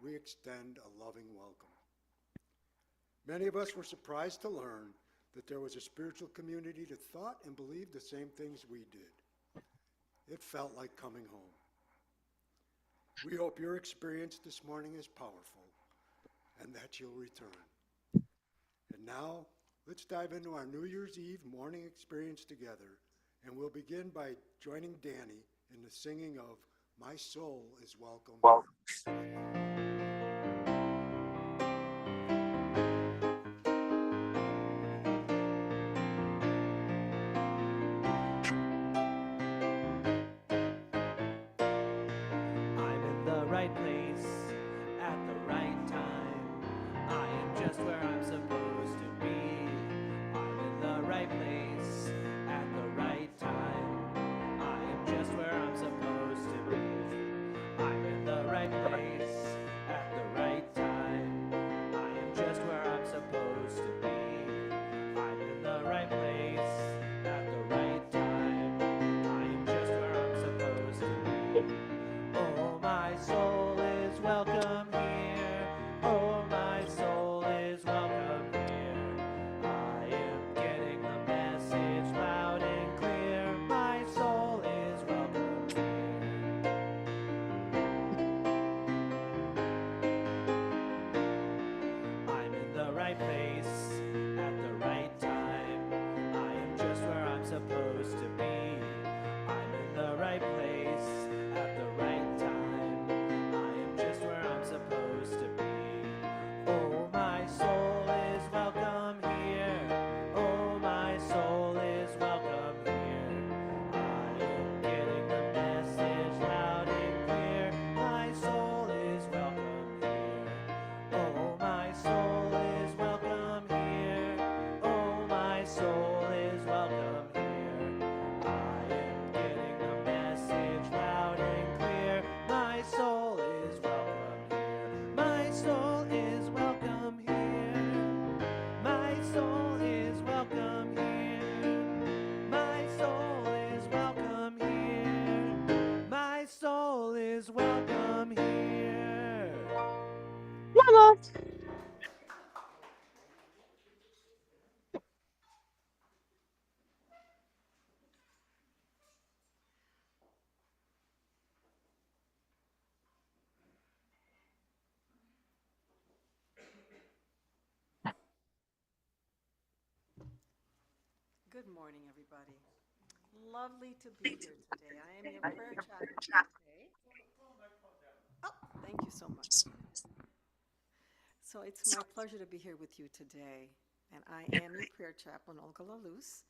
we extend a loving welcome. Many of us were surprised to learn that there was a spiritual community that thought and believed the same things we did. It felt like coming home. We hope your experience this morning is powerful and that you'll return. And now, let's dive into our New Year's Eve morning experience together, and we'll begin by joining Danny in the singing of My Soul is Welcome Here. I'm in the right place at the right time. I am just where I'm supposed to be. I'm in the right place at the right time. I am just where I'm supposed to be. I'm in the right place at the right time. I am just where I'm supposed to be. I'm in the right place at the right time. I am just where I'm supposed to be. Oh, my soul is welcome here. Oh, my soul is welcome here. I am getting the message loud and clear. My soul is welcome here. I'm in the right place at the right time. I am just where I'm supposed to be. I'm in the right place at the right time. I am just where I'm supposed to be. Oh, my soul is welcome here. Oh, my soul is welcome here. I am getting the message loud and clear. My soul is welcome here. Oh, my soul is welcome here. Oh, my soul is welcome here. I am getting the message loud and clear. My soul is welcome here. My soul is welcome here. My soul is welcome here. My soul is welcome here. My soul is welcome here. Good morning, everybody. Lovely to be here today. I am your prayer chaplain today. Oh, thank you so much. So it's my pleasure to be here with you today. And I am your prayer chaplain, Olga Laluz.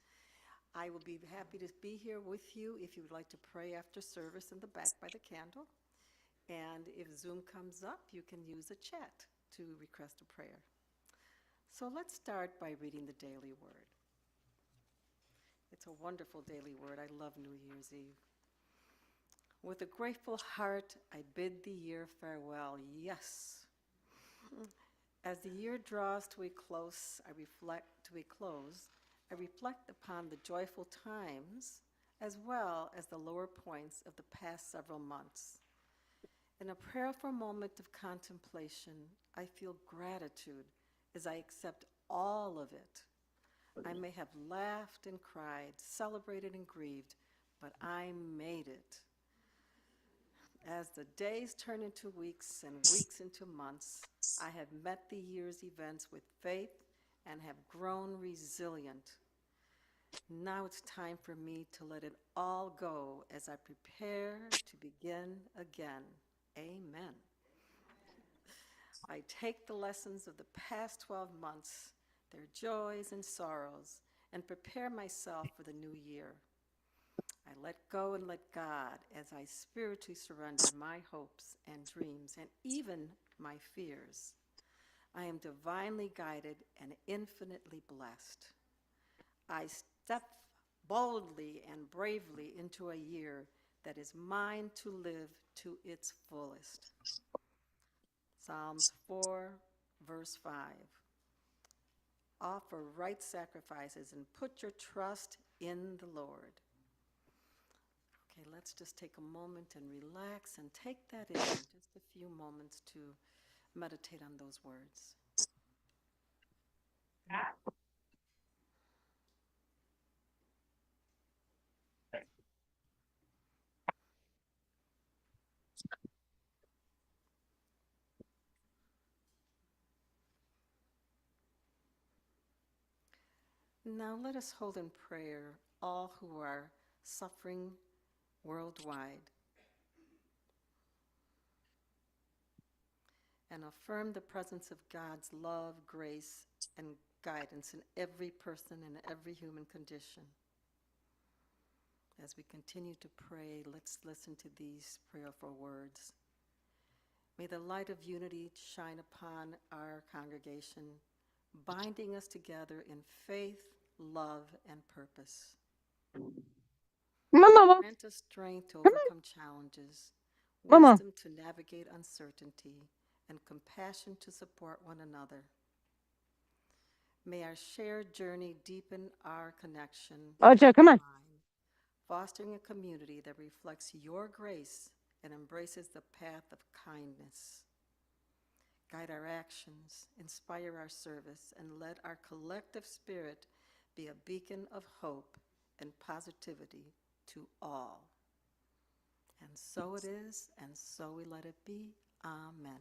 I will be happy to be here with you if you would like to pray after service in the back by the candle. And if Zoom comes up, you can use a chat to request a prayer. So let's start by reading the daily word. It's a wonderful daily word. I love New Year's Eve. With a grateful heart, I bid the year farewell. Yes. As the year draws to a close, I reflect upon the joyful times as well as the lower points of the past several months. In a prayerful moment of contemplation, I feel gratitude as I accept all of it. I may have laughed and cried, celebrated and grieved, but I made it. As the days turn into weeks and weeks into months, I have met the year's events with faith and have grown resilient. Now it's time for me to let it all go as I prepare to begin again. Amen. I take the lessons of the past 12 months, their joys and sorrows, and prepare myself for the new year. I let go and let God as I spiritually surrender my hopes and dreams and even my fears. I am divinely guided and infinitely blessed. I step boldly and bravely into a year that is mine to live to its fullest. Psalms 4, verse 5. Offer right sacrifices and put your trust in the Lord. Okay, let's just take a moment and relax and take that in, just a few moments to meditate on those words. Now let us hold in prayer all who are suffering worldwide and affirm the presence of God's love, grace, and guidance in every person and every human condition. As we continue to pray, let's listen to these prayerful words. May the light of unity shine upon our congregation, binding us together in faith, love, and purpose. Mama, Grant us strength to overcome challenges, Mama. wisdom to navigate uncertainty, and compassion to support one another. May our shared journey deepen our connection, Ojo, come on. fostering a community that reflects your grace and embraces the path of kindness. Guide our actions, inspire our service, and let our collective spirit be a beacon of hope and positivity to all. And so it is, and so we let it be. Amen.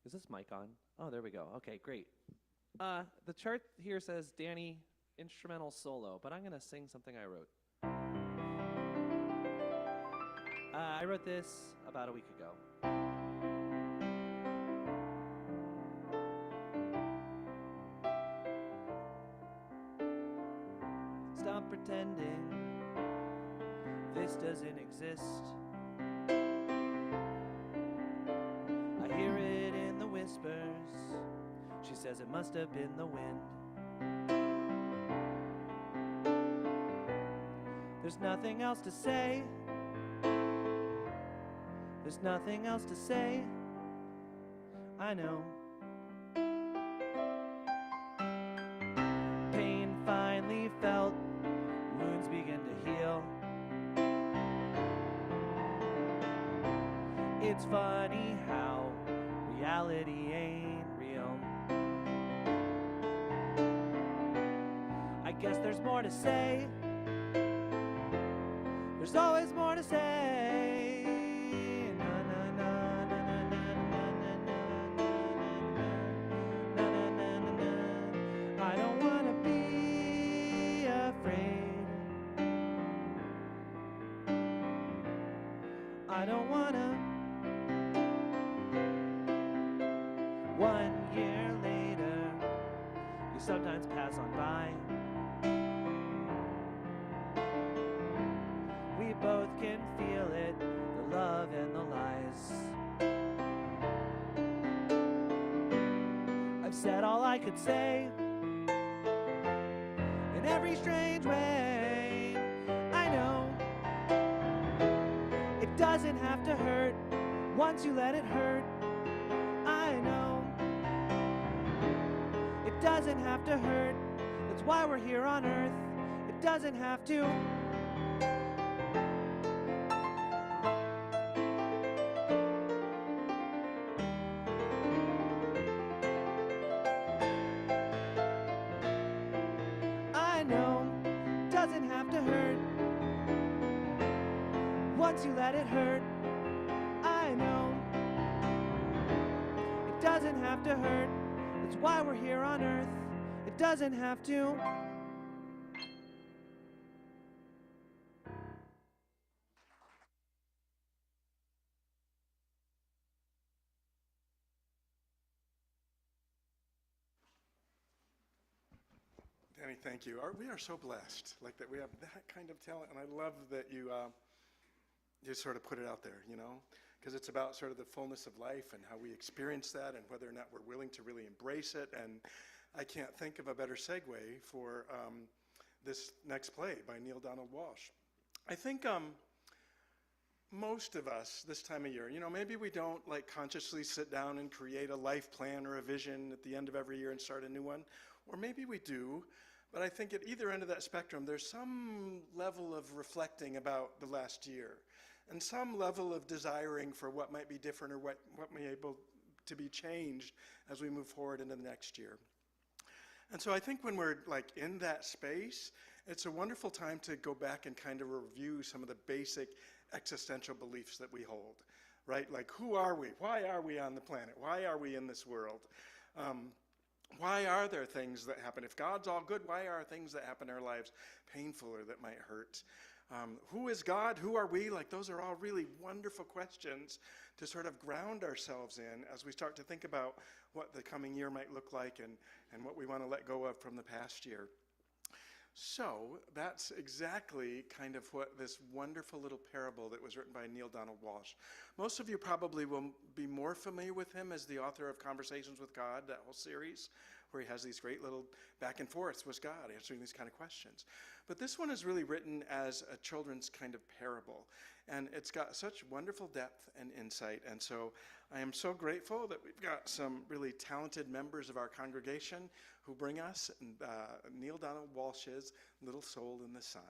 Is this mic on? Oh, there we go. Okay, great. The chart here says Danny instrumental solo, but I'm going to sing something I wrote. I wrote this about a week ago. Stop pretending this doesn't exist. I hear it in the whispers. She says it must have been the wind. There's nothing else to say. There's nothing else to say. I know. Pain finally felt. Wounds begin to heal. It's funny how reality ain't real. I guess there's more to say. There's always more to say. Na, na, na, na, na, na, na, na, na, na, na, na. I don't wanna be afraid. I don't wanna. 1 year later, you sometimes pass on by. We both can feel it, the love and the lies. I've said all I could say in every strange way. I know it doesn't have to hurt once you let it hurt. I know it doesn't have to hurt. That's why we're here on earth. It doesn't have to. I know it doesn't have to hurt once you let it hurt. I know it doesn't have to hurt. That's why we're here on earth. It doesn't have to. Danny, thank you. We are so blessed, like that we have that kind of talent, and I love that you sort of put it out there, you know, because it's about sort of the fullness of life and how we experience that and whether or not we're willing to really embrace it. And I can't think of a better segue for this next play by Neil Donald Walsh. I think most of us this time of year, maybe we don't like consciously sit down and create a life plan or a vision at the end of every year and start a new one, or maybe we do, but I think at either end of that spectrum, there's some level of reflecting about the last year and some level of desiring for what might be different or what may be able to be changed as we move forward into the next year. And so I think when we're like in that space, it's a wonderful time to go back and kind of review some of the basic existential beliefs that we hold, right? Like, who are we? Why are we on the planet? Why are we in this world? Why are there things that happen? If God's all good, why are things that happen in our lives painful or that might hurt? Who is God? Who are we? Like, those are all really wonderful questions to sort of ground ourselves in as we start to think about what the coming year might look like and what we want to let go of from the past year. So that's exactly kind of what this wonderful little parable that was written by Neil Donald Walsh. Most of you probably will be more familiar with him as the author of Conversations with God, that whole series, where he has these great little back and forths with God, answering these kind of questions. But this one is really written as a children's kind of parable, and it's got such wonderful depth and insight. And so I am so grateful that we've got some really talented members of our congregation who bring us Neil Donald Walsh's Little Soul in the Sun.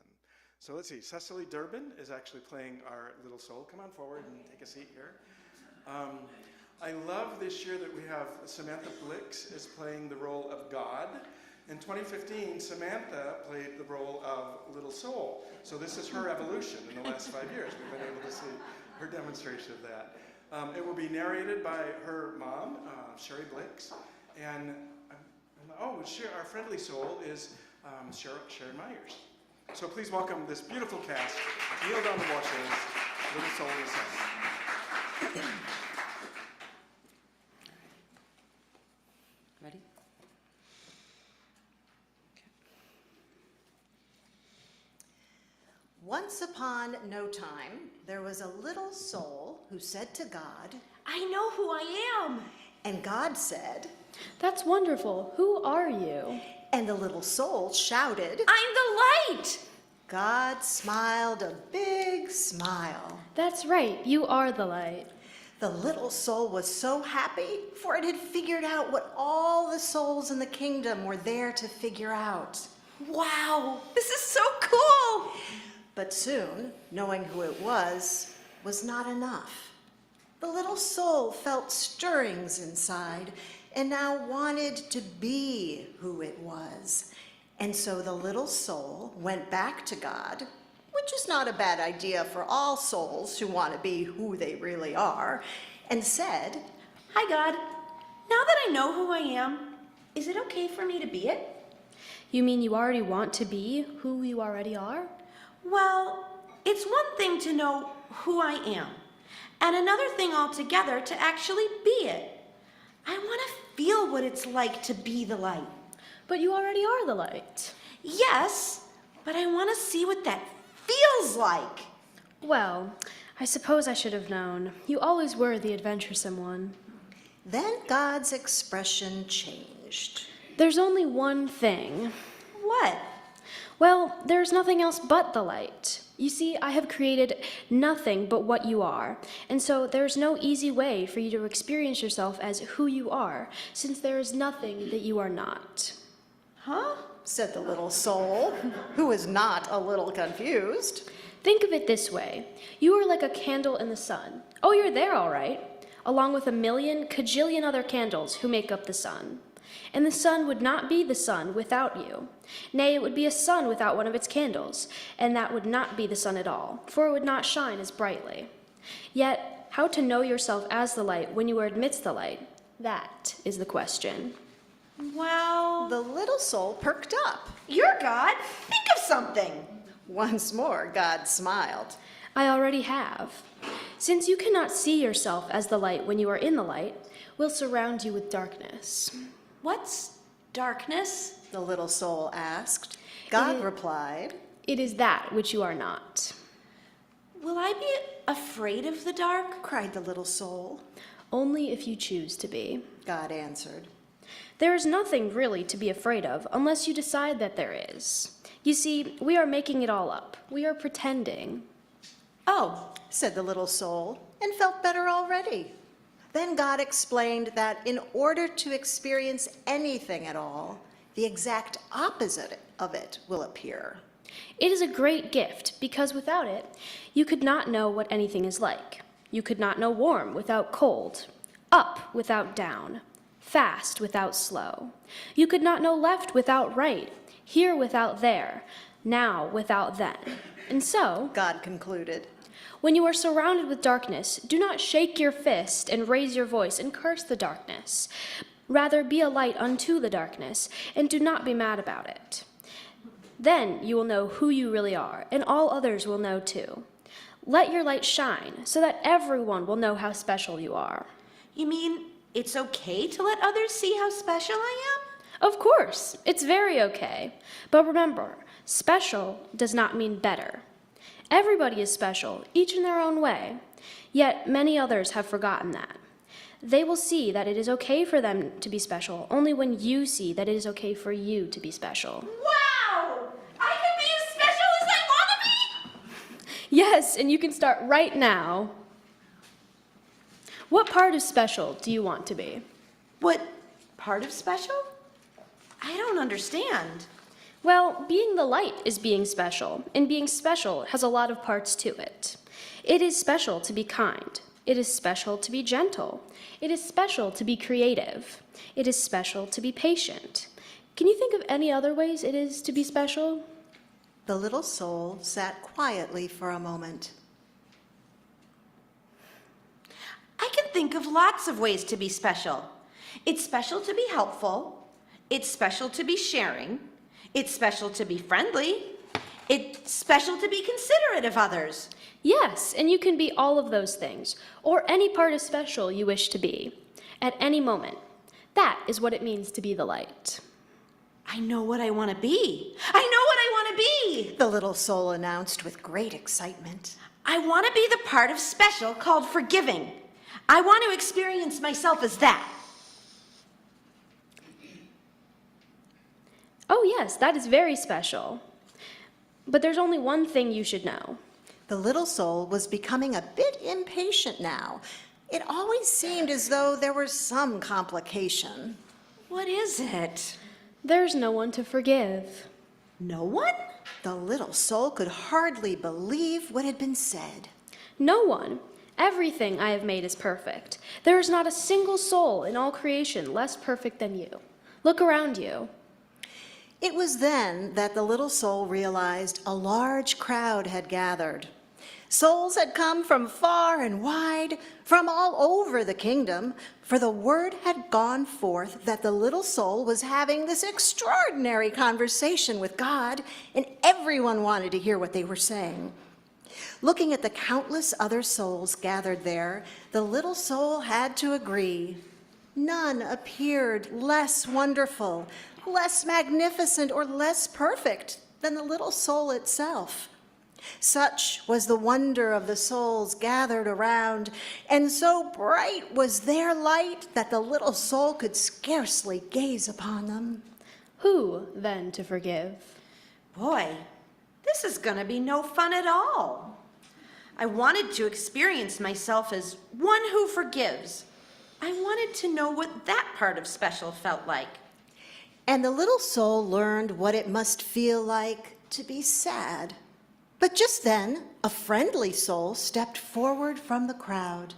So let's see, Cecily Durbin is actually playing our Little Soul. Come on forward and take a seat here. I love this year that we have Samantha Blix is playing the role of God. In 2015, Samantha played the role of Little Soul. So this is her evolution in the last 5 years. We've been able to see her demonstration of that. It will be narrated by her mom, Sherry Blix, and our friendly soul is Sharon Myers. So please welcome this beautiful cast, Neil Donald Walsh's Little Soul in the Sun. Ready? Once upon no time, there was a little soul who said to God, I know who I am. and God said, That's wonderful. Who are you? and the little soul shouted. I'm the light. God smiled a big smile. That's right. You are the light. The little soul was so happy, for it had figured out what all the souls in the kingdom were there to figure out. Wow, this is so cool. But soon, knowing who it was not enough. The little soul felt stirrings inside and now wanted to be who it was. And so the little soul went back to God, which is not a bad idea for all souls who want to be who they really are, and said, Hi, God. Now that I know who I am, is it okay for me to be it? You mean you already want to be who you already are? Well, it's one thing to know who I am, and another thing altogether to actually be it. I want to feel what it's like to be the light. But you already are the light. Yes, but I want to see what that feels like. Well, I suppose I should have known. You always were the adventuresome one. Then God's expression changed. There's only one thing. What? Well, there's nothing else but the light. You see, I have created nothing but what you are, and so there's no easy way for you to experience yourself as who you are, since there is nothing that you are not. Huh? Said the little soul, who was not a little confused. Think of it this way. You are like a candle in the sun. Oh, you're there all right, along with a million, cajillion other candles who make up the sun. And the sun would not be the sun without you. Nay, it would be a sun without one of its candles, and that would not be the sun at all, for it would not shine as brightly. Yet, how to know yourself as the light when you are amidst the light? That is the question. Well, The little soul perked up. you're God. Think of something. Once more, God smiled. I already have. Since you cannot see yourself as the light when you are in the light, we'll surround you with darkness. What's darkness? The little soul asked. God It- replied, It is that which you are not. Will I be afraid of the dark? cried the little soul. Only if you choose to be. God answered. There is nothing really to be afraid of unless you decide that there is. You see, we are making it all up. We are pretending. Oh, said the little soul, and felt better already. Then God explained that in order to experience anything at all, the exact opposite of it will appear. It is a great gift because without it, you could not know what anything is like. You could not know warm without cold, up without down, fast without slow. You could not know left without right, here without there, now without then. And so, God concluded. when you are surrounded with darkness, do not shake your fist and raise your voice and curse the darkness. Rather, be a light unto the darkness, and do not be mad about it. Then you will know who you really are, and all others will know too. Let your light shine, so that everyone will know how special you are. You mean it's okay to let others see how special I am? Of course, it's very okay. But remember, special does not mean better. Everybody is special, each in their own way. Yet many others have forgotten that. They will see that it is okay for them to be special only when you see that it is okay for you to be special. Wow! I can be as special as I want to be! Yes, and you can start right now. What part of special do you want to be? What part of special? I don't understand. Well, being the light is being special, and being special has a lot of parts to it. It is special to be kind. It is special to be gentle. It is special to be creative. It is special to be patient. Can you think of any other ways it is to be special? The little soul sat quietly for a moment. I can think of lots of ways to be special. It's special to be helpful. It's special to be sharing. It's special to be friendly. It's special to be considerate of others. Yes, and you can be all of those things, or any part of special you wish to be, at any moment. That is what it means to be the light. I know what I want to be. I know what I want to be. The little soul announced with great excitement. I want to be the part of special called forgiving. I want to experience myself as that. Oh yes, that is very special. But there's only one thing you should know. The little soul was becoming a bit impatient now. It always seemed as though there was some complication. What is it? There's no one to forgive. No one? The little soul could hardly believe what had been said. No one. Everything I have made is perfect. There is not a single soul in all creation less perfect than you. Look around you. It was then that the little soul realized a large crowd had gathered. Souls had come from far and wide, from all over the kingdom, for the word had gone forth that the little soul was having this extraordinary conversation with God, and everyone wanted to hear what they were saying. Looking at the countless other souls gathered there, the little soul had to agree. None appeared less wonderful, less magnificent, or less perfect than the little soul itself. Such was the wonder of the souls gathered around, and so bright was their light that the little soul could scarcely gaze upon them. Who, then, to forgive? Boy, this is going to be no fun at all. I wanted to experience myself as one who forgives. I wanted to know what that part of special felt like. And the little soul learned what it must feel like to be sad. But just then, a friendly soul stepped forward from the crowd.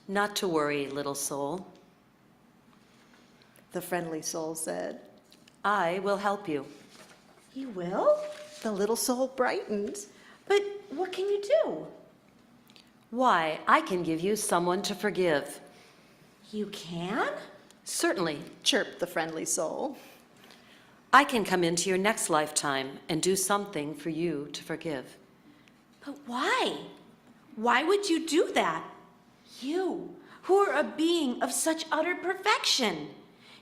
Not to worry, little soul. The friendly soul said. I will help you. You will? The little soul brightened. But what can you do? Why, I can give you someone to forgive. You can? Certainly. Chirped the friendly soul. I can come into your next lifetime and do something for you to forgive. But why? Why would you do that? You, who are a being of such utter perfection.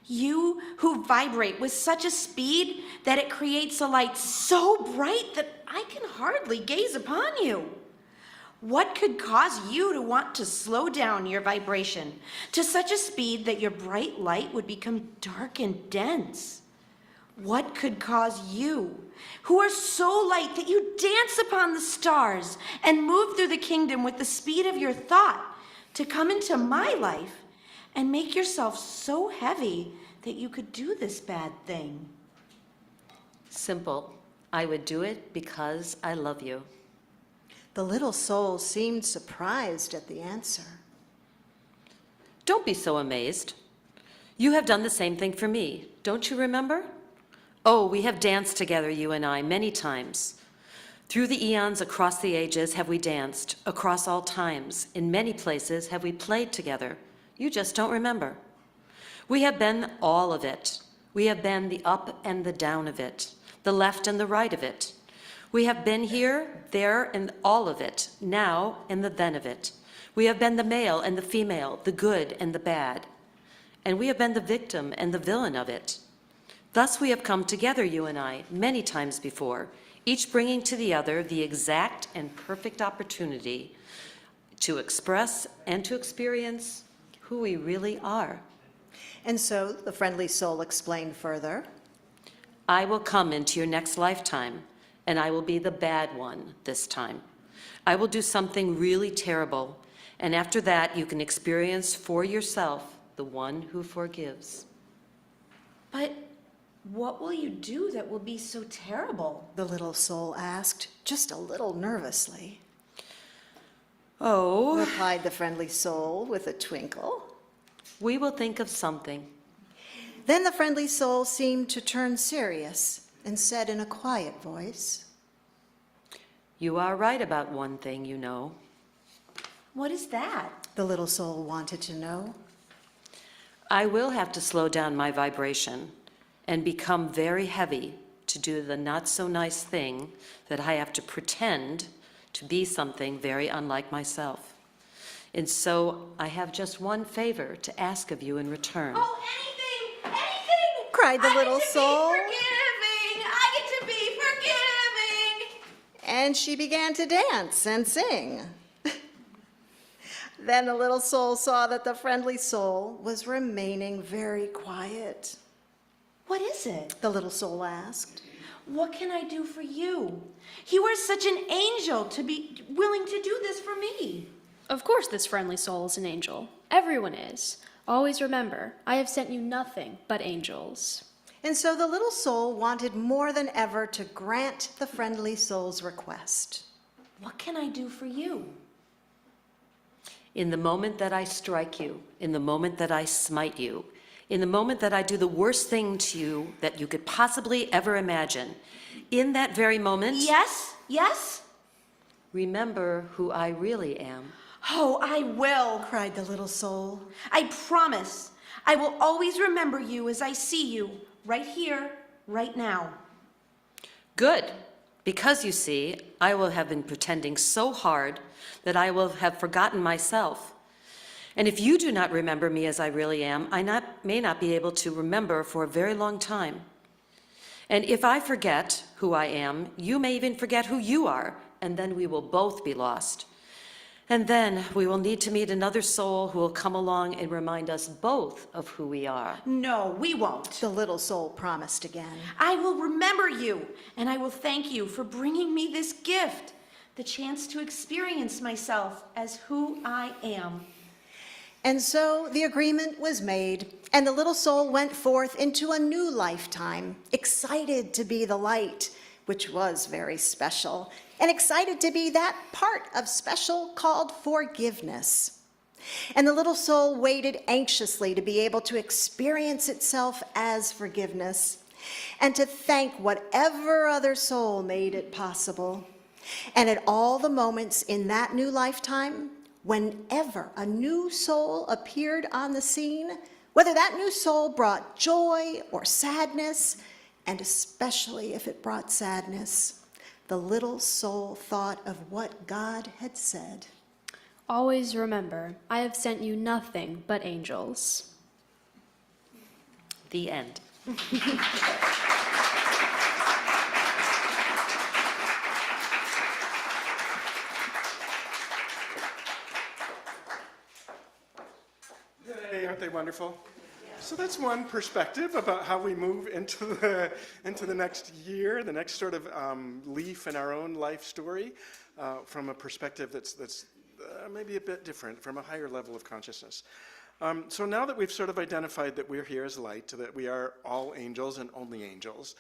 You who vibrate with such a speed that it creates a light so bright that I can hardly gaze upon you. What could cause you to want to slow down your vibration to such a speed that your bright light would become dark and dense? What could cause you, who are so light that you dance upon the stars and move through the kingdom with the speed of your thought, to come into my life and make yourself so heavy that you could do this bad thing? Simple. I would do it because I love you. The little soul seemed surprised at the answer. Don't be so amazed. You have done the same thing for me. Don't you remember? Oh, we have danced together, you and I, many times. Through the eons, across the ages, have we danced, across all times. In many places have we played together. You just don't remember. We have been all of it. We have been the up and the down of it, the left and the right of it. We have been here, there, and all of it, now and the then of it. We have been the male and the female, the good and the bad. And we have been the victim and the villain of it. Thus we have come together, you and I, many times before, each bringing to the other the exact and perfect opportunity to express and to experience who we really are. And so the friendly soul explained further. I will come into your next lifetime, and I will be the bad one this time. I will do something really terrible, and after that you can experience for yourself the one who forgives. But what will you do that will be so terrible? The little soul asked, just a little nervously. Oh, Replied the friendly soul with a twinkle. we will think of something. Then the friendly soul seemed to turn serious and said in a quiet voice, You are right about one thing, you know. What is that? the little soul wanted to know. I will have to slow down my vibration and become very heavy to do the not-so-nice thing that I have to pretend to be something very unlike myself. And so I have just one favor to ask of you in return. Oh, anything! Anything! Cried the little soul. I get to be forgiving! And she began to dance and sing. Then the little soul saw that the friendly soul was remaining very quiet. What is it? The little soul asked. What can I do for you? You are such an angel to be willing to do this for me. Of course this friendly soul is an angel. Everyone is. Always remember, I have sent you nothing but angels. And so the little soul wanted more than ever to grant the friendly soul's request. What can I do for you? In the moment that I strike you, in the moment that I smite you, in the moment that I do the worst thing to you that you could possibly ever imagine, in that very moment, Yes? Yes? remember who I really am. Oh, I will. Cried the little soul. I promise. I will always remember you as I see you, right here, right now. Good, because you see, I will have been pretending so hard that I will have forgotten myself. And if you do not remember me as I really am, I may not be able to remember for a very long time. And if I forget who I am, you may even forget who you are, and then we will both be lost. And then we will need to meet another soul who will come along and remind us both of who we are. No, we won't. The little soul promised again. I will remember you, and I will thank you for bringing me this gift, the chance to experience myself as who I am. And so the agreement was made, and the little soul went forth into a new lifetime, excited to be the light, which was very special, and excited to be that part of special called forgiveness. And the little soul waited anxiously to be able to experience itself as forgiveness, and to thank whatever other soul made it possible. And at all the moments in that new lifetime, whenever a new soul appeared on the scene, whether that new soul brought joy or sadness, and especially if it brought sadness, the little soul thought of what God had said. Always remember, I have sent you nothing but angels. The end. Hey, aren't they wonderful? So that's one perspective about how we move into the next year, the next sort of leaf in our own life story, from a perspective that's maybe a bit different, from a higher level of consciousness. So now that we've sort of identified that we're here as light, that we are all angels and only angels,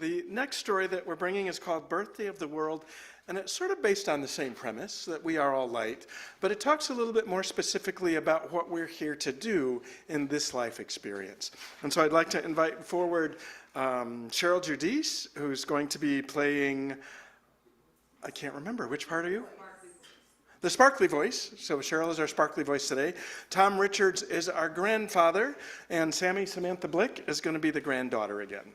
the next story that we're bringing is called Birthday of the World, and it's sort of based on the same premise, that we are all light, but it talks a little bit more specifically about what we're here to do in this life experience. And so I'd like to invite forward Cheryl Judice, who's going to be playing, I can't remember, which part are you? The sparkly voice. So Cheryl is our sparkly voice today. Tom Richards is our grandfather, and Sammy Samantha Blick is going to be the granddaughter again.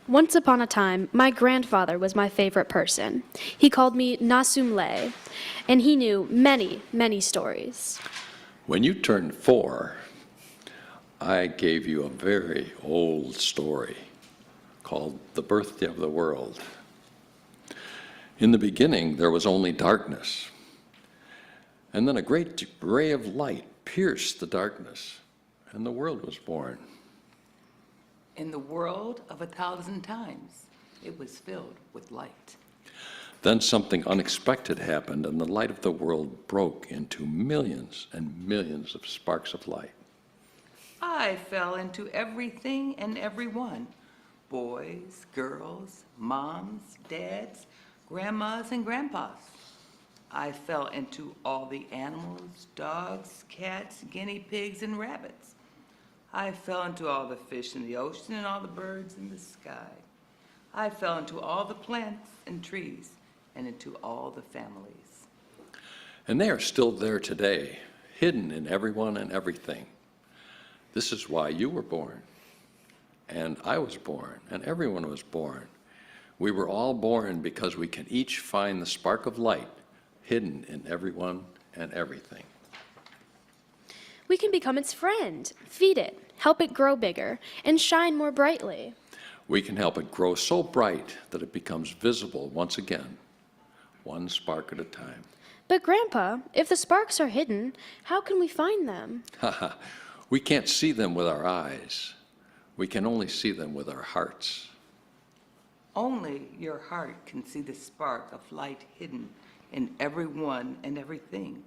Once upon a time, my grandfather was my favorite person. He called me Nasumle, and he knew many, many stories. When you turned 4, I gave you a very old story called The Birthday of the World. In the beginning, there was only darkness. And then a great ray of light pierced the darkness, and the world was born. In the world of 1,000 times, it was filled with light. Then something unexpected happened, and the light of the world broke into millions and millions of sparks of light. I fell into everything and everyone. Boys, girls, moms, dads, grandmas, and grandpas. I fell into all the animals, dogs, cats, guinea pigs, and rabbits. I fell into all the fish in the ocean and all the birds in the sky. I fell into all the plants and trees and into all the families. And they are still there today, hidden in everyone and everything. This is why you were born, and I was born, and everyone was born. We were all born because we can each find the spark of light hidden in everyone and everything. We can become its friend, feed it, help it grow bigger, and shine more brightly. We can help it grow so bright that it becomes visible once again, one spark at a time. But Grandpa, if the sparks are hidden, how can we find them? We can't see them with our eyes. We can only see them with our hearts. Only your heart can see the spark of light hidden in everyone and everything.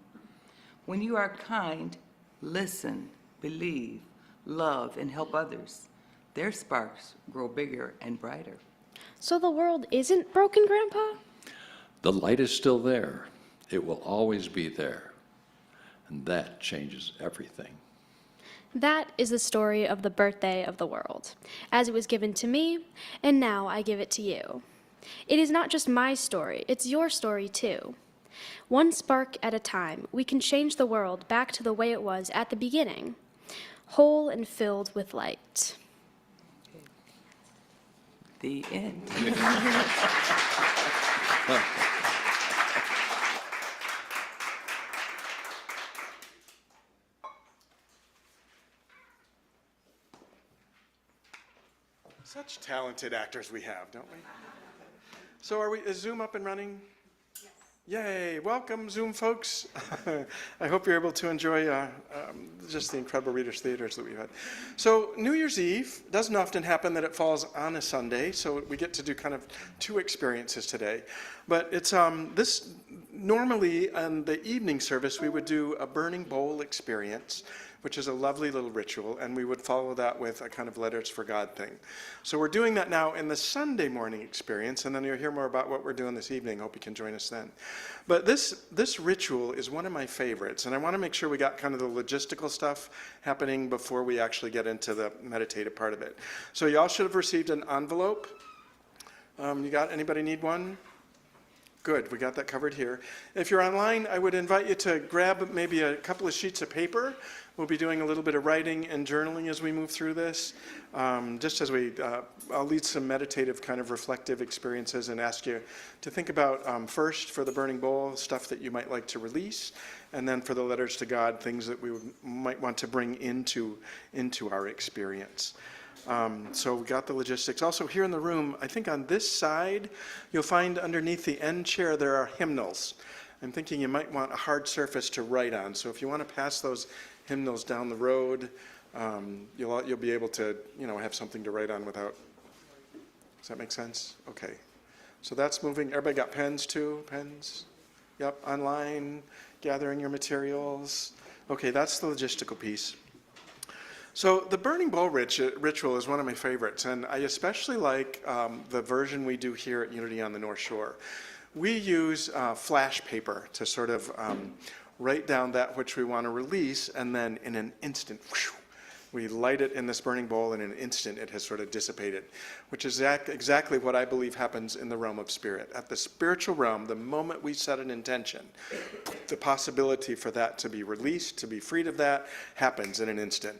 When you are kind, listen, believe, love, and help others, their sparks grow bigger and brighter. So the world isn't broken, Grandpa? The light is still there. It will always be there. And that changes everything. That is the story of the birthday of the world, as it was given to me, and now I give it to you. It is not just my story, it's your story too. One spark at a time, we can change the world back to the way it was at the beginning, whole and filled with light. The end. Such talented actors we have, don't we? So is Zoom up and running? Yes. Yay, welcome Zoom folks. I hope you're able to enjoy just the incredible Readers Theaters that we've had. So New Year's Eve doesn't often happen that it falls on a Sunday, so we get to do kind of two experiences today. But it's this normally in the evening service we would do a burning bowl experience, which is a lovely little ritual, and we would follow that with a kind of Letters for God thing. So we're doing that now in the Sunday morning experience, and then you'll hear more about what we're doing this evening. Hope you can join us then. But this ritual is one of my favorites, and I want to make sure we got kind of the logistical stuff happening before we actually get into the meditative part of it. So y'all should have received an envelope. Anybody need one? Good, we got that covered here. If you're online, I would invite you to grab maybe a couple of sheets of paper. We'll be doing a little bit of writing and journaling as we move through this. Just as I'll lead some meditative kind of reflective experiences and ask you to think about first for the burning bowl, stuff that you might like to release, and then for the letters to God, things that we might want to bring into our experience. So we got the logistics. Also here in the room, I think on this side, you'll find underneath the end chair there are hymnals. I'm thinking you might want a hard surface to write on. So if you want to pass those hymnals down the road, you'll be able to have something to write on without. Does that make sense? Okay. So that's moving. Everybody got pens too? Pens? Yep. Online, gathering your materials. Okay, that's the logistical piece. So the burning bowl ritual is one of my favorites, and I especially like the version we do here at Unity on the North Shore. We use flash paper to sort of write down that which we want to release, and then in an instant, whew, we light it in this burning bowl, and in an instant it has sort of dissipated, which is exactly what I believe happens in the realm of spirit. At the spiritual realm, the moment we set an intention, the possibility for that to be released, to be freed of that, happens in an instant.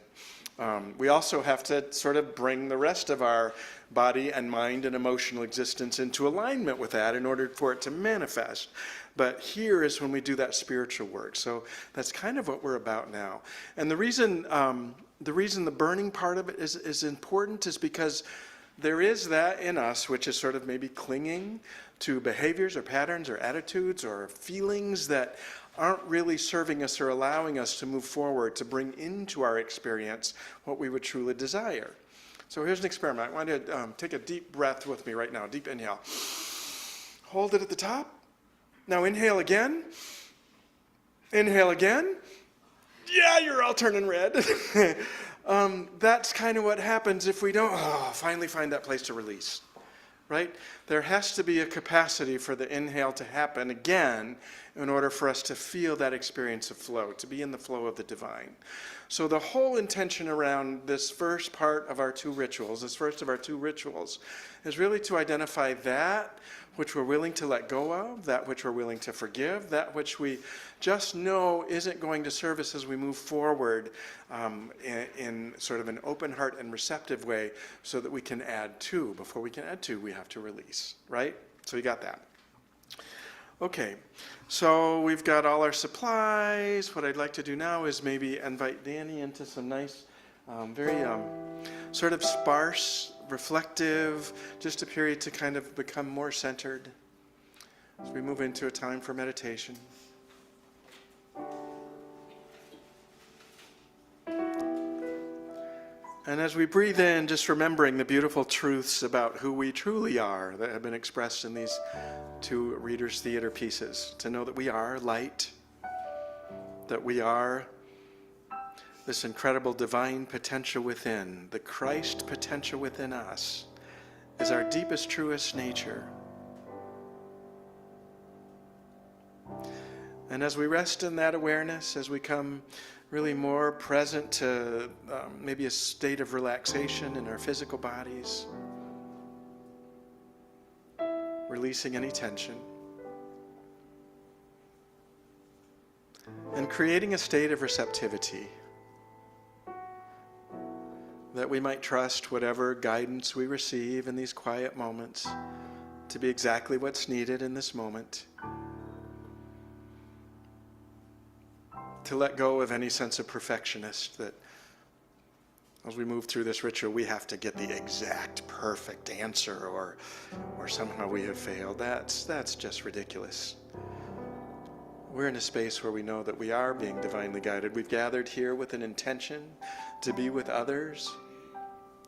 We also have to sort of bring the rest of our body and mind and emotional existence into alignment with that in order for it to manifest. But here is when we do that spiritual work. So that's kind of what we're about now. And the reason the burning part of it is important is because there is that in us which is sort of maybe clinging to behaviors or patterns or attitudes or feelings that aren't really serving us or allowing us to move forward, to bring into our experience what we would truly desire. So here's an experiment. I want you to take a deep breath with me right now. Deep inhale. Hold it at the top. Now inhale again. Inhale again. Yeah, you're all turning red. That's kind of what happens if we don't finally find that place to release. Right? There has to be a capacity for the inhale to happen again in order for us to feel that experience of flow, to be in the flow of the divine. So the whole intention around this first part of our two rituals, this first of our two rituals, is really to identify that which we're willing to let go of, that which we're willing to forgive, that which we just know isn't going to serve us as we move forward in sort of an open heart and receptive way so that we can add to. Before we can add to, we have to release, right? So you got that. Okay, so we've got all our supplies. What I'd like to do now is maybe invite Danny into some nice, very sort of sparse, reflective, just a period to kind of become more centered as we move into a time for meditation. And as we breathe in, just remembering the beautiful truths about who we truly are that have been expressed in these two Reader's Theater pieces. To know that we are light, that we are this incredible divine potential within, the Christ potential within us is our deepest, truest nature. And as we rest in that awareness, as we come really more present to maybe a state of relaxation in our physical bodies, releasing any tension, and creating a state of receptivity that we might trust whatever guidance we receive in these quiet moments to be exactly what's needed in this moment. To let go of any sense of perfectionist that as we move through this ritual, we have to get the exact perfect answer or somehow we have failed. That's just ridiculous. We're in a space where we know that we are being divinely guided. We've gathered here with an intention to be with others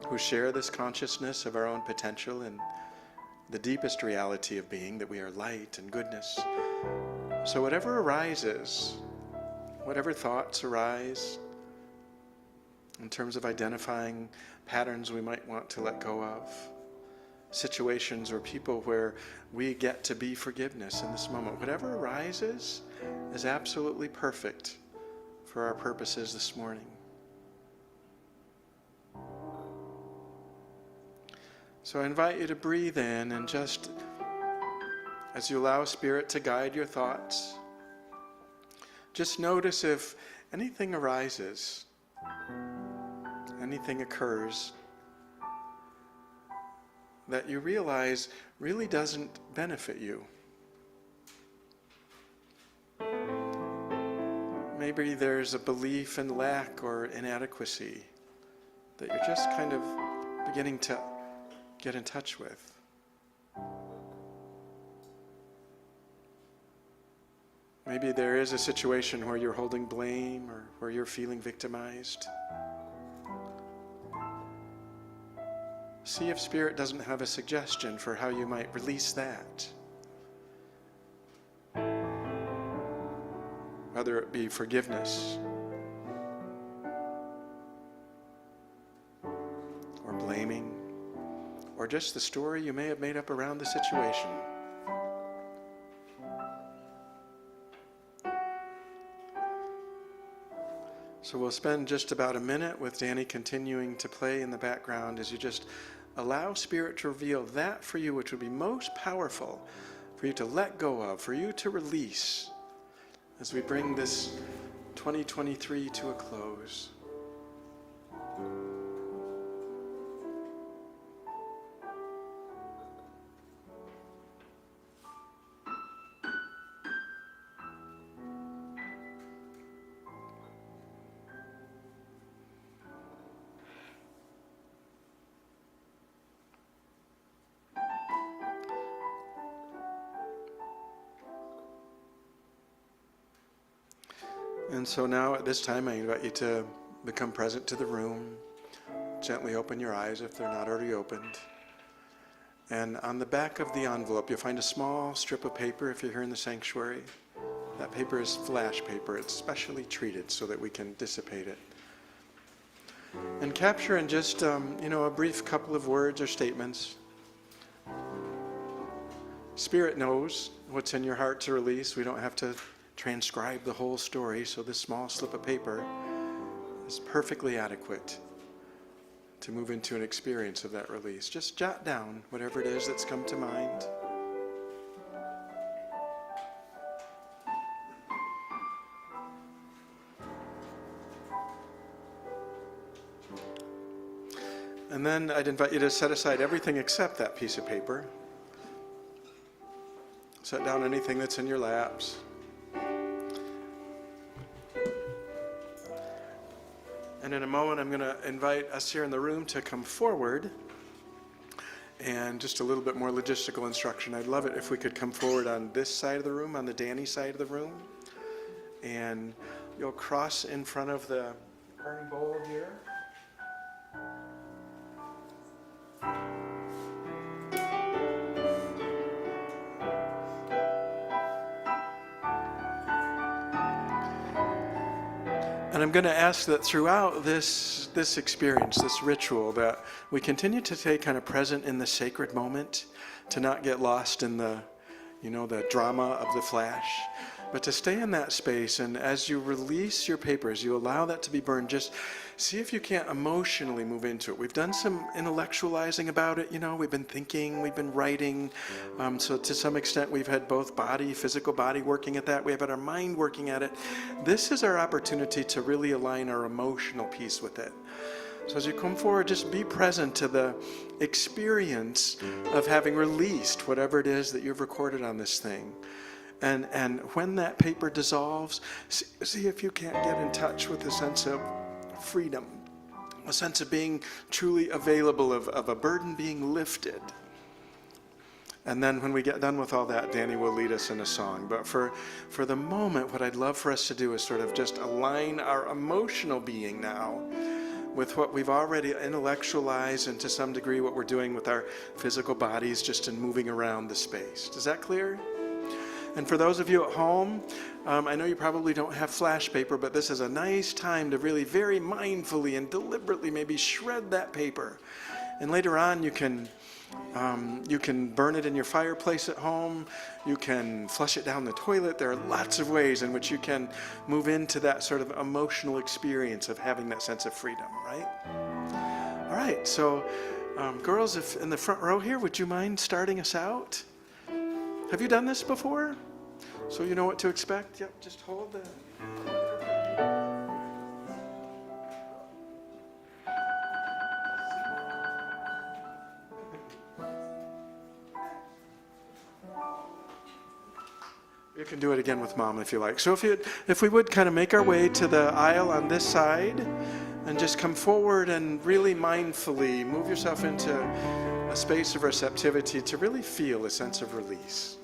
who share this consciousness of our own potential and the deepest reality of being, that we are light and goodness. So whatever arises, whatever thoughts arise in terms of identifying patterns we might want to let go of, situations or people where we get to be forgiveness in this moment, whatever arises is absolutely perfect for our purposes this morning. So I invite you to breathe in and just as you allow Spirit to guide your thoughts, just notice if anything arises, anything occurs that you realize really doesn't benefit you. Maybe there's a belief in lack or inadequacy that you're just kind of beginning to get in touch with. Maybe there is a situation where you're holding blame or where you're feeling victimized. See if Spirit doesn't have a suggestion for how you might release that. Whether it be forgiveness or blaming or just the story you may have made up around the situation. So we'll spend just about a minute with Danny continuing to play in the background as you just allow Spirit to reveal that for you which would be most powerful for you to let go of, for you to release as we bring this 2023 to a close. And so now at this time I invite you to become present to the room. Gently open your eyes if they're not already opened. And on the back of the envelope you'll find a small strip of paper if you're here in the sanctuary. That paper is flash paper. It's specially treated so that we can dissipate it. And capture in just a brief couple of words or statements. Spirit knows what's in your heart to release. We don't have to transcribe the whole story, so this small slip of paper is perfectly adequate to move into an experience of that release. Just jot down whatever it is that's come to mind. And then I'd invite you to set aside everything except that piece of paper. Set down anything that's in your laps. And in a moment, I'm going to invite us here in the room to come forward. And just a little bit more logistical instruction. I'd love it if we could come forward on this side of the room, on the Danny side of the room. And you'll cross in front of the burning bowl here. And I'm going to ask that throughout this experience, this ritual, that we continue to stay kind of present in the sacred moment, to not get lost in the drama of the flash, but to stay in that space. And as you release your paper, as you allow that to be burned, just see if you can't emotionally move into it. We've done some intellectualizing about it, we've been thinking, we've been writing. So to some extent, we've had both physical body working at that. We have had our mind working at it. This is our opportunity to really align our emotional piece with it. So as you come forward, just be present to the experience of having released whatever it is that you've recorded on this thing. And when that paper dissolves, see if you can't get in touch with a sense of freedom, a sense of being truly available, of a burden being lifted. And then when we get done with all that, Danny will lead us in a song. But for the moment, what I'd love for us to do is sort of just align our emotional being now with what we've already intellectualized, and to some degree what we're doing with our physical bodies, just in moving around the space. Is that clear? And for those of you at home, I know you probably don't have flash paper, but this is a nice time to really very mindfully and deliberately maybe shred that paper. And later on you can burn it in your fireplace at home. You can flush it down the toilet. There are lots of ways in which you can move into that sort of emotional experience of having that sense of freedom, right? All right, so girls, if in the front row here, would you mind starting us out? Have you done this before? So you know what to expect? Yep, just hold the... You can do it again with Mom if you like. So if we would kind of make our way to the aisle on this side and just come forward and really mindfully move yourself into a space of receptivity to really feel a sense of release.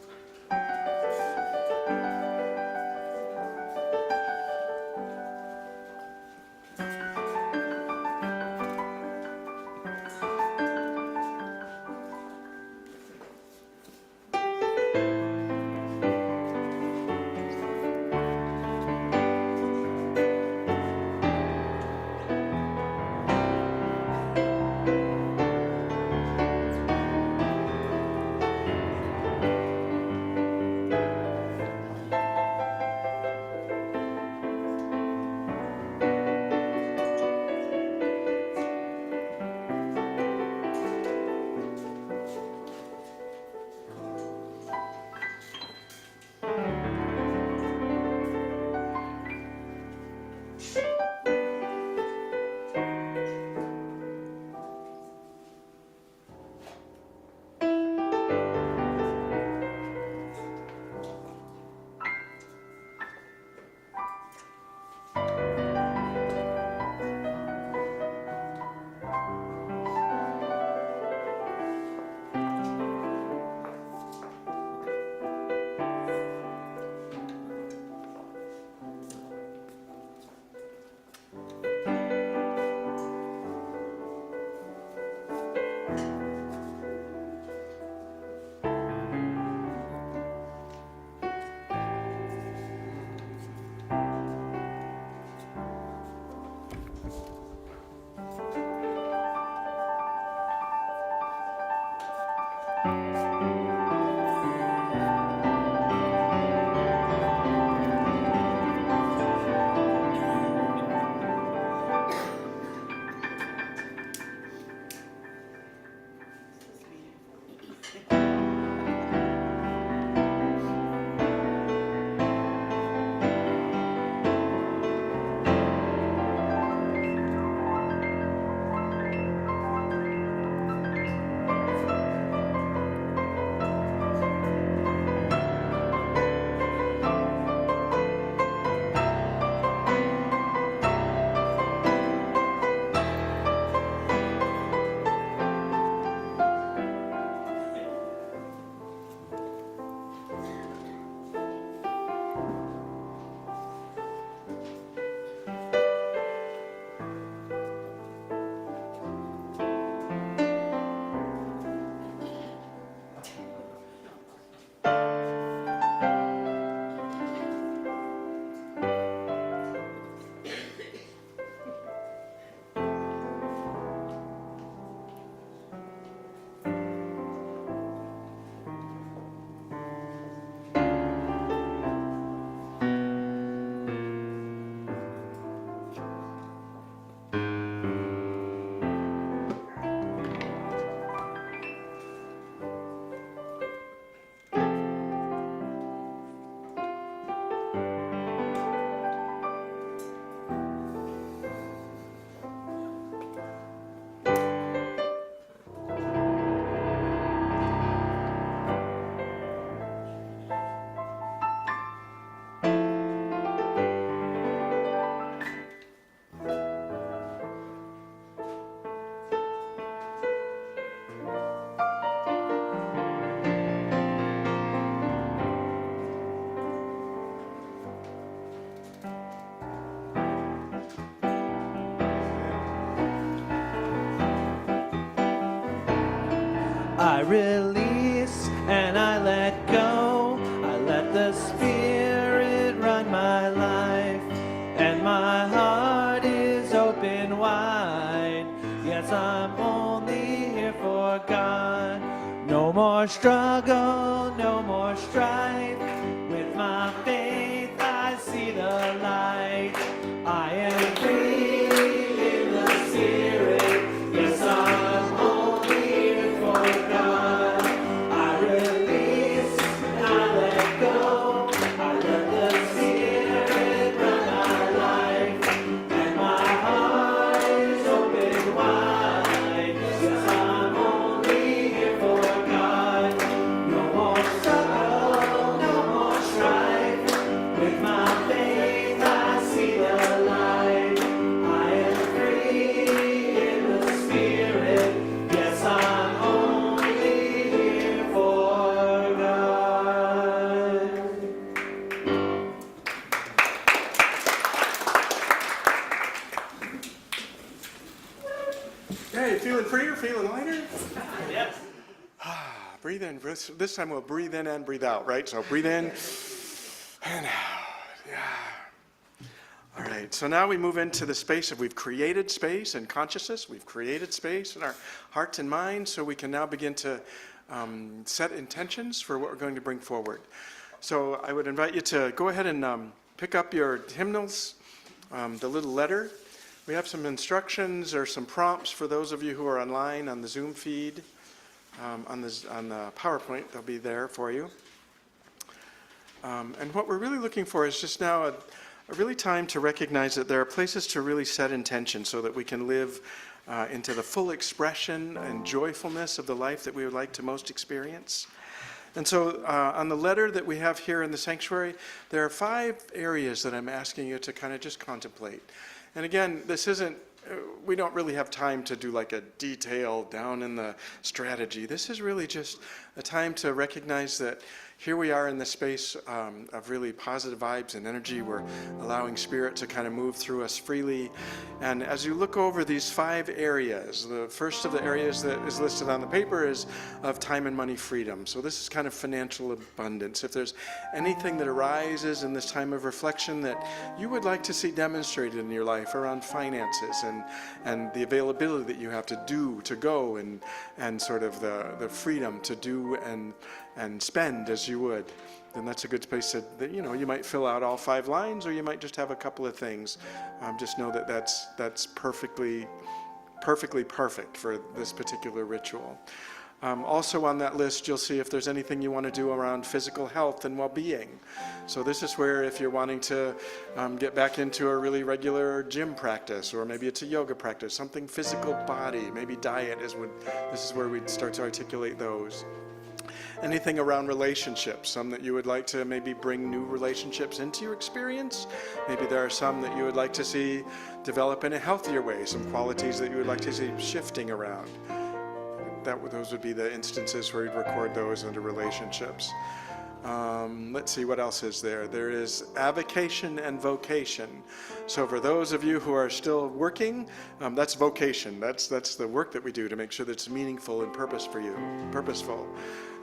I release and I let go. I let the Spirit run my life, and my heart is open wide. Yes, I'm only here for God. No more struggle, no more strife. With my faith, I see the light. I am free in the Spirit. Yes, I'm only here for God. I release, I breathe in. This time we'll breathe in and breathe out, right? So breathe in and out. Yeah. All right, so now we move into the space of we've created space and consciousness. We've created space in our hearts and minds, so we can now begin to set intentions for what we're going to bring forward. So I would invite you to go ahead and pick up your hymnals, the little letter. We have some instructions or some prompts for those of you who are online on the Zoom feed, on the PowerPoint. They'll be there for you. And what we're really looking for is just now a really time to recognize that there are places to really set intention so that we can live into the full expression and joyfulness of the life that we would like to most experience. And so on the letter that we have here in the sanctuary, there are 5 areas that I'm asking you to kind of just contemplate. And again, this isn't, we don't really have time to do like a detail down in the strategy. This is really just a time to recognize that here we are in the space of really positive vibes and energy. We're allowing Spirit to kind of move through us freely. And as you look over these 5 areas, the first of the areas that is listed on the paper is of time and money freedom. So this is kind of financial abundance. If there's anything that arises in this time of reflection that you would like to see demonstrated in your life around finances and the availability that you have to do, to go, and sort of the freedom to do and spend as you would, then that's a good space to, you know, you might fill out all 5 lines, or you might just have a couple of things. Just know that that's perfectly perfect for this particular ritual. Also on that list, you'll see if there's anything you want to do around physical health and well-being. So this is where if you're wanting to get back into a really regular gym practice, or maybe it's a yoga practice, something physical body, maybe diet this is where we'd start to articulate those. Anything around relationships, some that you would like to maybe bring new relationships into your experience. Maybe there are some that you would like to see develop in a healthier way, some qualities that you would like to see shifting around. Those would be the instances where you'd record those under relationships. Let's see, what else is there? There is avocation and vocation. So for those of you who are still working, that's vocation. That's the work that we do to make sure that it's meaningful and purposeful.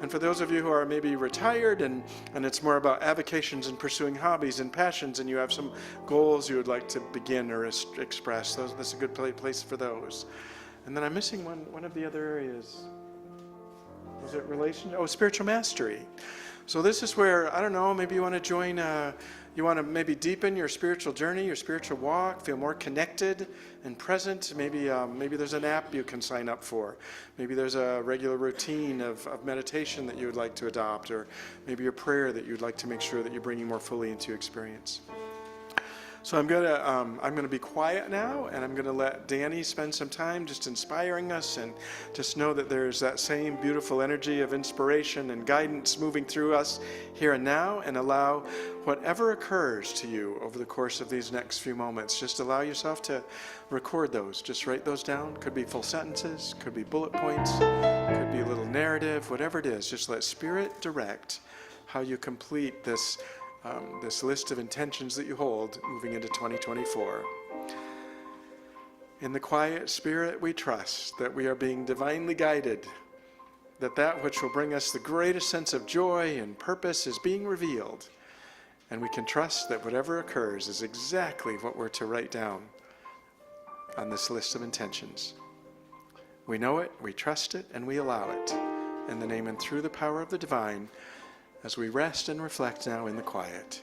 And for those of you who are maybe retired and it's more about avocations and pursuing hobbies and passions, and you have some goals you would like to begin or express, that's a good place for those. And then I'm missing one of the other areas. Is it spiritual mastery. So this is where, I don't know, maybe you want to join, you want to maybe deepen your spiritual journey, your spiritual walk, feel more connected and present. Maybe there's an app you can sign up for. Maybe there's a regular routine of meditation that you would like to adopt, or maybe a prayer that you'd like to make sure that you're bringing more fully into your experience. So I'm gonna be quiet now, and I'm gonna let Danny spend some time just inspiring us, and just know that there's that same beautiful energy of inspiration and guidance moving through us here and now, and allow whatever occurs to you over the course of these next few moments, just allow yourself to record those. Just write those down. Could be full sentences, could be bullet points, could be a little narrative, whatever it is. Just let Spirit direct how you complete this list of intentions that you hold moving into 2024. In the quiet Spirit, we trust that we are being divinely guided, that which will bring us the greatest sense of joy and purpose is being revealed, and we can trust that whatever occurs is exactly what we're to write down on this list of intentions. We know it, we trust it, and we allow it. In the name and through the power of the divine, as we rest and reflect now in the quiet.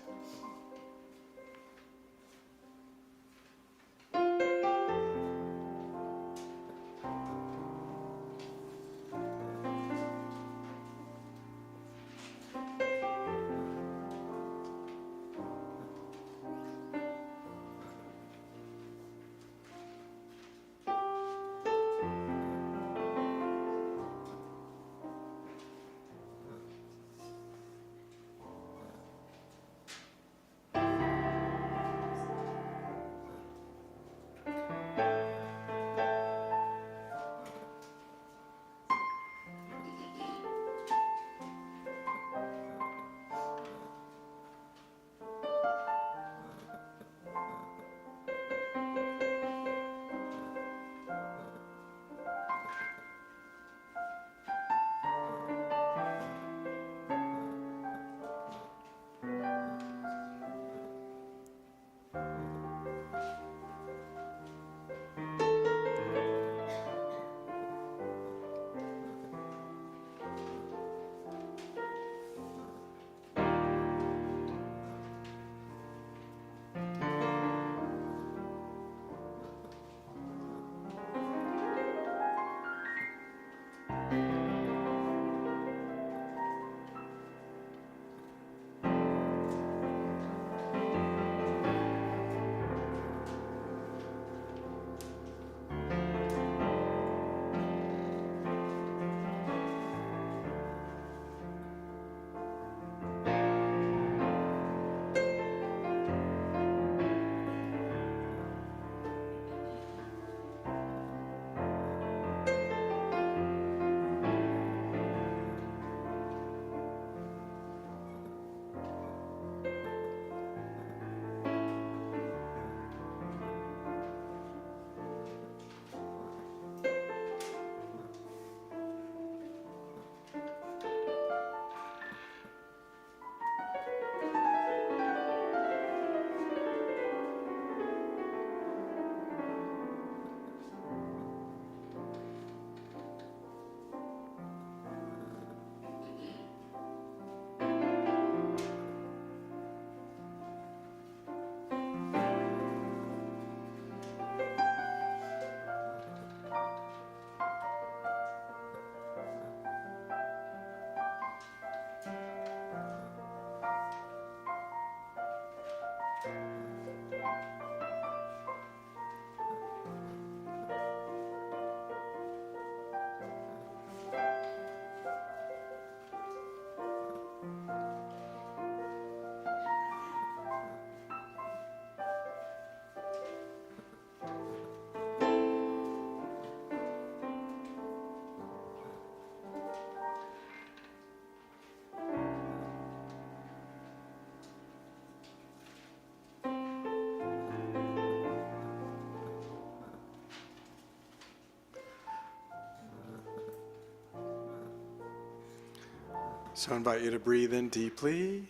So I invite you to breathe in deeply.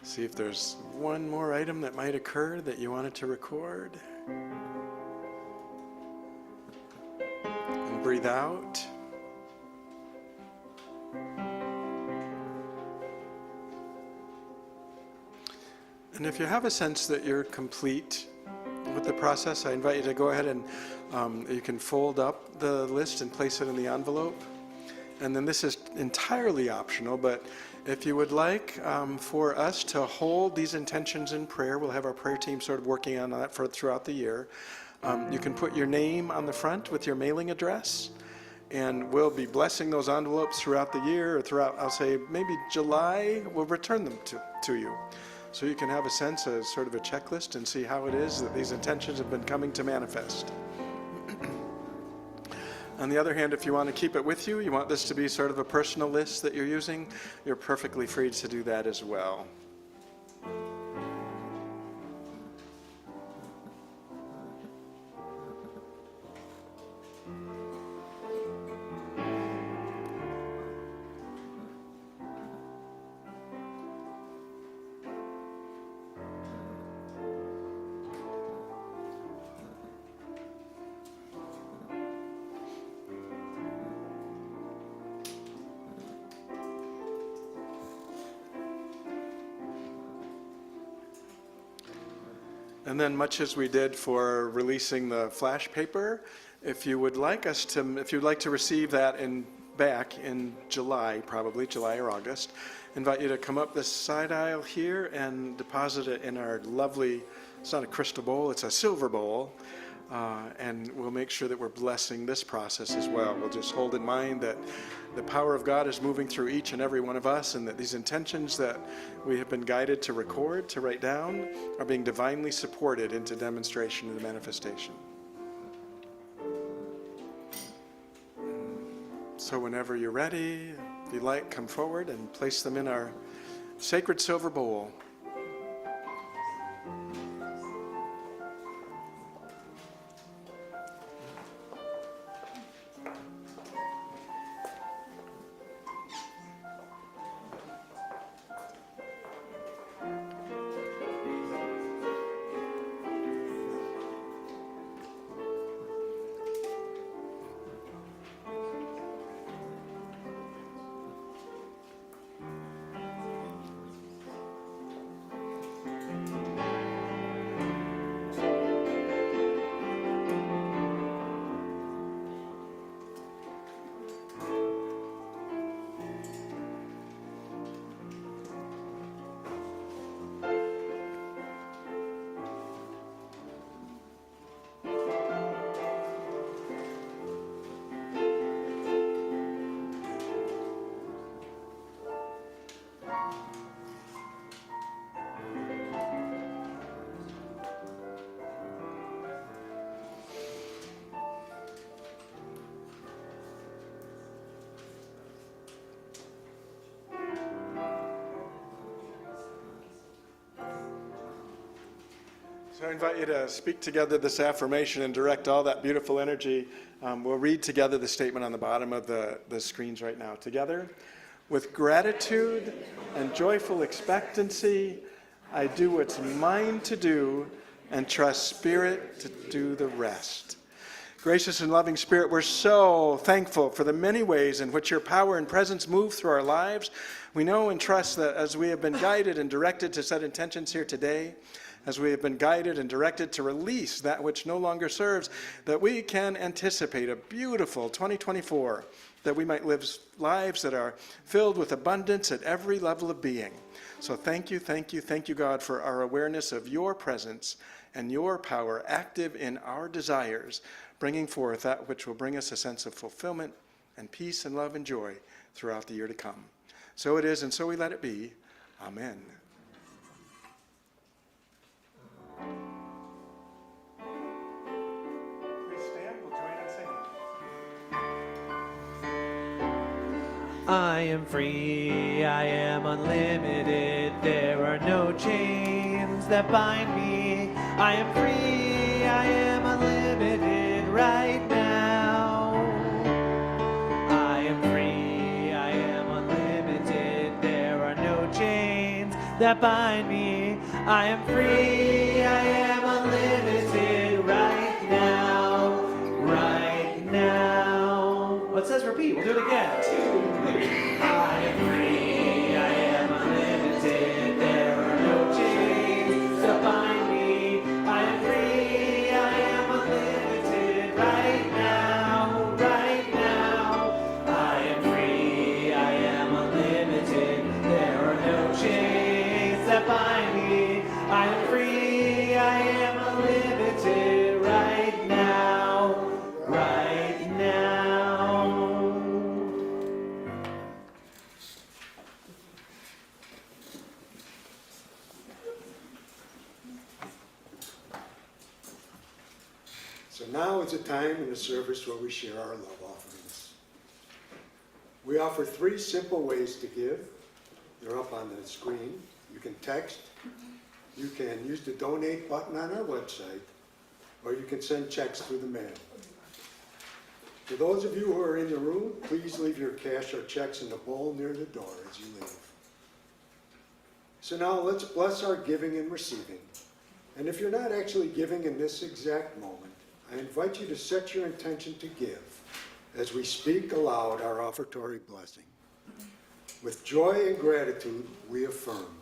See if there's one more item that might occur that you wanted to record. And breathe out. And if you have a sense that you're complete with the process, I invite you to go ahead and you can fold up the list and place it in the envelope. And then this is entirely optional, but if you would like for us to hold these intentions in prayer, we'll have our prayer team sort of working on that throughout the year. You can put your name on the front with your mailing address, and we'll be blessing those envelopes throughout the year, or throughout, I'll say, maybe July, we'll return them to you. So you can have a sense of sort of a checklist and see how it is that these intentions have been coming to manifest. On the other hand, if you want to keep it with you, you want this to be sort of a personal list that you're using, you're perfectly free to do that as well. And then, much as we did for releasing the flash paper, if you would like if you'd like to receive that back in July, probably July or August, invite you to come up this side aisle here and deposit it in our lovely, it's not a crystal bowl, it's a silver bowl. And we'll make sure that we're blessing this process as well. We'll just hold in mind that the power of God is moving through each and every one of us, and that these intentions that we have been guided to record, to write down, are being divinely supported into demonstration and manifestation. So whenever you're ready, if you like, come forward and place them in our sacred silver bowl. So I invite you to speak together this affirmation and direct all that beautiful energy. We'll read together the statement on the bottom of the screens right now. Together, with gratitude and joyful expectancy, I do what's mine to do and trust Spirit to do the rest. Gracious and loving Spirit, we're so thankful for the many ways in which your power and presence move through our lives. We know and trust that as we have been guided and directed to set intentions here today, as we have been guided and directed to release that which no longer serves, that we can anticipate a beautiful 2024, that we might live lives that are filled with abundance at every level of being. So thank you, God, for our awareness of your presence and your power active in our desires, bringing forth that which will bring us a sense of fulfillment and peace and love and joy throughout the year to come. So it is, and so we let it be. Amen. I am free, I am unlimited, there are no chains that bind me. I am free, I am unlimited right now. I am free, I am unlimited. that bind me. I am free, I am unlimited right now, right now. Well, it says repeat, we'll do it again. 2, 3. I am free, I am unlimited, there are no chains that bind me. I am free, I am unlimited right now, right now. I am free, I am unlimited, there are no chains that bind me. I am free, I am unlimited right now, right now. So now is a time in the service where we share our love offerings. We offer 3 simple ways to give. They're up on the screen. You can text, you can use the donate button on our website, or you can send checks through the mail. For those of you who are in the room, please leave your cash or checks in the bowl near the door as you leave. So now let's bless our giving and receiving. And if you're not actually giving in this exact moment, I invite you to set your intention to give as we speak aloud our offertory blessing. With joy and gratitude, we affirm,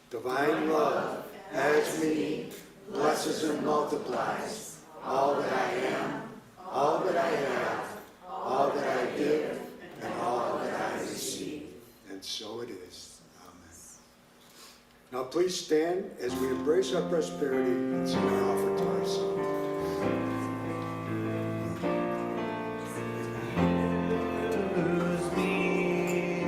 divine love as me, blesses and multiplies all that I am, all that I have, all that I give, and all that I receive. And so it is. Amen. Now please stand as we embrace our prosperity and sing our offertory song. Use me,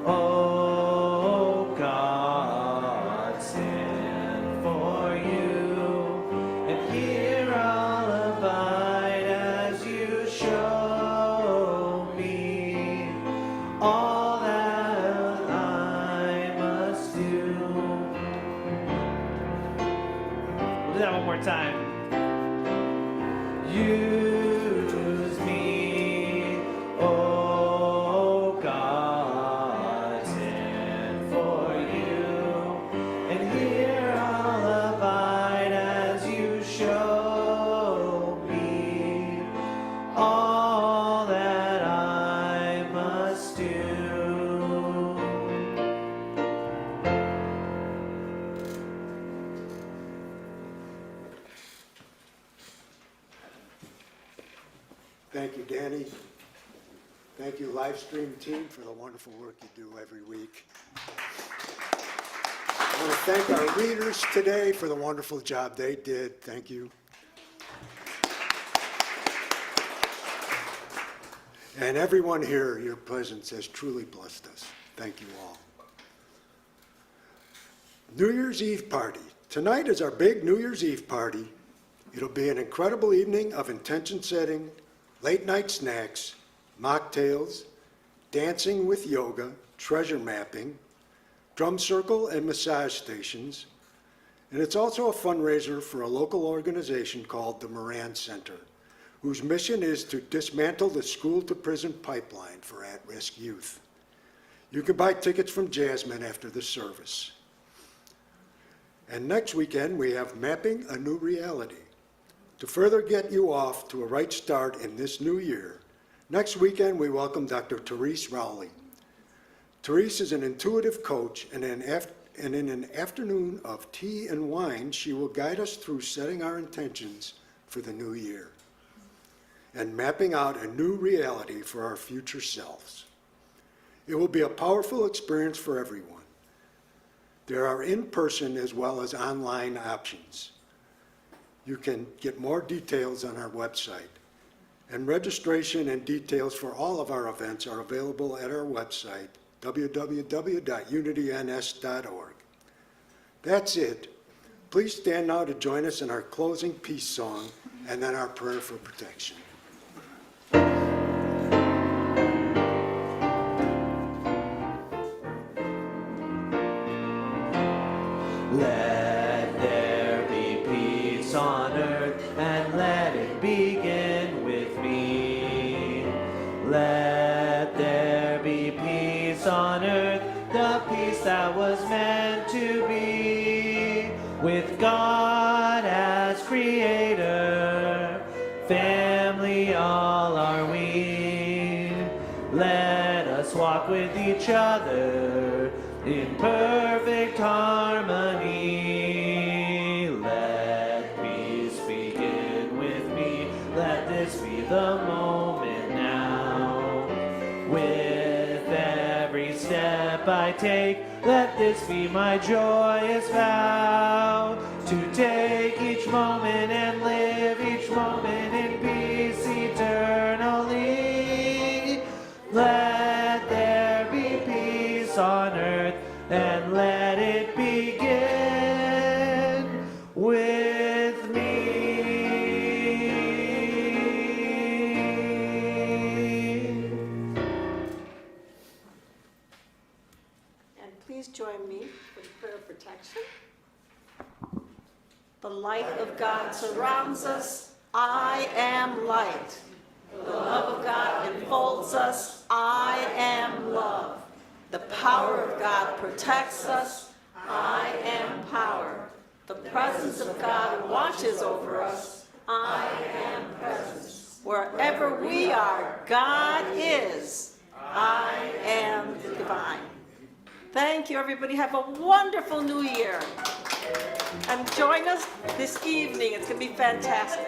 oh God, stand for you, and here I'll abide as you show me all that I must do. We'll do that one more time. Use me, oh God, stand for you, and here I'll abide as you show me all that I must do. Thank you, Danny. Thank you, live stream team, for the wonderful work you do every week. I want to thank our readers today for the wonderful job they did. Thank you. And everyone here, your presence has truly blessed us. Thank you all. New Year's Eve party. Tonight is our big New Year's Eve party. It'll be an incredible evening of intention setting, late night snacks, mocktails, dancing with yoga, treasure mapping, drum circle and massage stations, and it's also a fundraiser for a local organization called the Moran Center, whose mission is to dismantle the school-to-prison pipeline for at-risk youth. You can buy tickets from Jasmine after the service. And next weekend, we have Mapping a New Reality. To further get you off to a right start in this new year, next weekend we welcome Dr. Therese Rowley. Therese is an intuitive coach, and in an afternoon of tea and wine, she will guide us through setting our intentions for the new year and mapping out a new reality for our future selves. It will be a powerful experience for everyone. There are in-person as well as online options. You can get more details on our website. And registration and details for all of our events are available at our website, www.unityns.org. That's it. Please stand now to join us in our closing peace song and then our prayer for protection. Let there be peace on earth, and let it begin with me. Let there be peace peace on earth, the peace that was meant to be. With God as creator, family all are we. Let us walk with each other in perfect harmony. Let peace begin with me. Let this be the moment now. With every step I take, let this be my joyous vow. To take each moment and live each moment in peace eternally. Let there be peace on earth, and let it begin with me. And please join me with prayer of protection. The light of God surrounds us. I am light. The love of God enfolds us. I am love. The power of God protects us. I am power. The presence of God watches over us. I am presence. Wherever we are, God is. I am divine. Thank you, everybody. Have a wonderful new year. And join us this evening. It's going to be fantastic.